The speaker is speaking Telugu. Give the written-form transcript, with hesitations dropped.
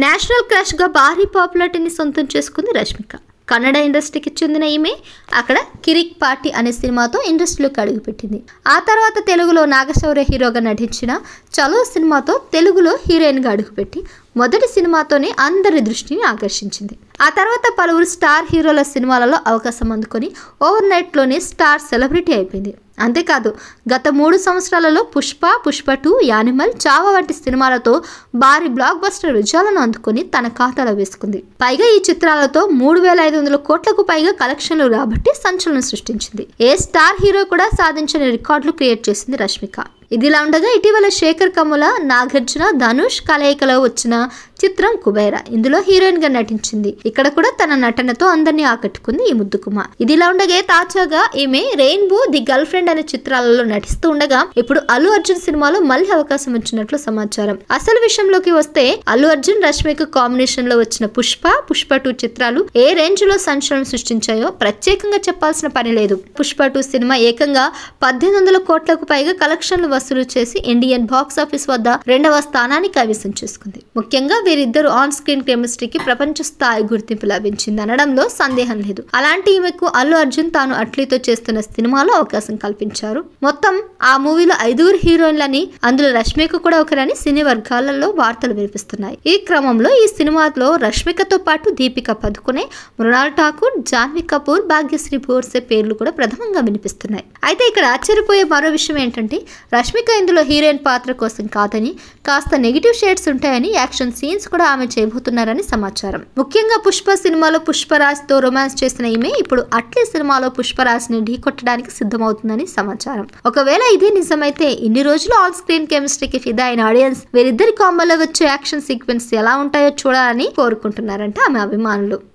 నేషనల్ క్రష్ గా భారీ పాపులారిటీని సొంతం చేసుకుంది రష్మిక. కన్నడ ఇండస్ట్రీకి చెందిన ఈమె అక్కడ కిరిక్ పార్టీ అనే సినిమాతో ఇండస్ట్రీలోకి అడుగుపెట్టింది. ఆ తర్వాత తెలుగులో నాగశౌర్య హీరోగా నటించిన చలో సినిమాతో తెలుగులో హీరోయిన్గా అడుగుపెట్టి మొదటి సినిమాతోనే అందరి దృష్టిని ఆకర్షించింది. ఆ తర్వాత పలువురు స్టార్ హీరోల సినిమాలలో అవకాశం అందుకొని ఓవర్ నైట్లోనే స్టార్ సెలబ్రిటీ అయిపోయింది. అంతేకాదు గత 3 సంవత్సరాలలో పుష్ప, పుష్ప 2, యానిమల్, చావా వంటి సినిమాలతో భారీ బ్లాక్ బస్టర్ విజయాలను అందుకొని తన ఖాతాలో వేసుకుంది. పైగా ఈ చిత్రాలతో 3,500 కోట్లకు పైగా కలెక్షన్లు రాబట్టి సంచలనం సృష్టించింది. ఏ స్టార్ హీరో కూడా సాధించని రికార్డులు క్రియేట్ చేసింది రష్మిక. ఇదిలా ఉండగా ఇటీవల శేఖర్ కమ్ముల, నాగార్జున, ధనుష్ కలయికలో వచ్చిన చిత్రం కుబేరా, ఇందులో హీరోయిన్ గా నటించింది. ఇక్కడ కూడా తన నటనతో అందరినీ ఆకట్టుకుంది ఈ ముద్దుకుమ. ఇదిలా ఉండగా తాజాగా ఈమె రెయిన్బో, ది గర్ల్ ఫ్రెండ్ అనే చిత్రాలలో నటిస్తూ ఉండగా ఇప్పుడు అల్లు అర్జున్ సినిమాలో మళ్ళీ అవకాశం వచ్చినట్లు సమాచారం. అసలు విషయంలోకి వస్తే అల్లు అర్జున్ రష్మిక కాంబినేషన్ లో వచ్చిన పుష్ప, పుష్ప 2 చిత్రాలు ఏ రేంజ్ లో సంచలనం సృష్టించాయో ప్రత్యేకంగా చెప్పాల్సిన పని లేదు. పుష్ప 2 సినిమా ఏకంగా 1,800 కోట్లకు పైగా కలెక్షన్లు వసూలు చేసి ఇండియన్ బాక్స్ ఆఫీస్ వద్ద 2వ స్థానాన్ని కైవసం చేసుకుంది. ముఖ్యంగా వీరిద్దరు ఆన్ స్క్రీన్ కెమిస్ట్రీకి ప్రపంచ స్థాయి గుర్తింపు లభించింది అనడంలో సందేహం లేదు. అలాంటి ఈమెకు అల్లు అర్జున్ తాను అట్లీతో చేస్తున్న సినిమాలో అవకాశం కల్పించారు. మొత్తం ఆ మూవీలో 5 హీరోయిన్లని, అందులో రష్మిక కూడా ఒకరని సినీ వర్గాలలో వార్తలు వినిపిస్తున్నాయి. ఈ క్రమంలో ఈ సినిమాలో రష్మికతో పాటు దీపికా పదుకొనే, మృణాల్ ఠాకూర్, జాన్వీ కపూర్, భాగ్యశ్రీ బోర్సే పేర్లు కూడా ప్రథమంగా వినిపిస్తున్నాయి. అయితే ఇక్కడ ఆశ్చర్యపోయే మరో విషయం ఏంటంటే రష్మిక ఇందులో హీరోయిన్ పాత్ర కోసం కాదని కాస్త నెగిటివ్ షేడ్స్ ఉంటాయని, యాక్షన్ సీన్స్ కూడా ఆమె చేయబోతున్నారని సమాచారం. ముఖ్యంగా పుష్ప సినిమాలో పుష్పరాజ్ తో రొమాన్స్ చేసిన ఈమె ఇప్పుడు అట్లీ సినిమాలో పుష్పరాజ్ ని ఢీకొట్టడానికి సిద్ధమవుతుందని సమాచారం. ఒకవేళ ఇదే నిజమైతే ఇన్ని రోజులు ఆన్ స్క్రీన్ కెమిస్ట్రీకి ఫిదా అయిన ఆడియన్స్ వీరిద్దరి కాంబోలో వచ్చే యాక్షన్ సీక్వెన్స్ ఎలా ఉంటాయో చూడాలని కోరుకుంటున్నారంట ఆమె అభిమానులు.